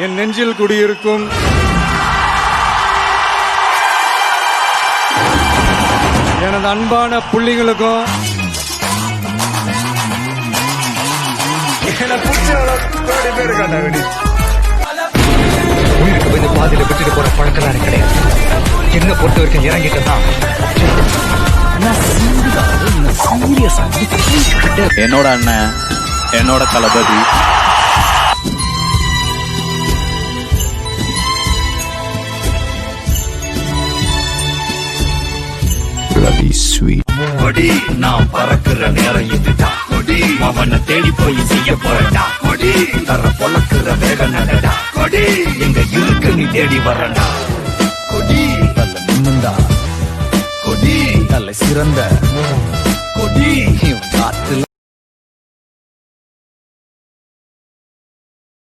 என் நெஞ்சில் குடியிருக்கும் எனது அன்பான புள்ளிகளுக்கும் உயிருக்கு வந்து பாதியில விட்டுட்டு போற பழக்கம் எனக்கு கிடையாது. என்ன பொறுத்த வரைக்கும் இறங்கிட்டா என்னோட அண்ணன், என்னோட தளபதி. கொடி நான் பறக்குற நேரம் இதுடா. கொடி அவனை தேடி போய் செய்ய போறடா. கொடி தர பொழக்குற வேக நடடா. கொடி எங்க இருக்கு நீ தேடி வரடா. கொடி நல்ல நிம்மந்தா. கொடி நல்ல சிறந்த கொடி காத்துல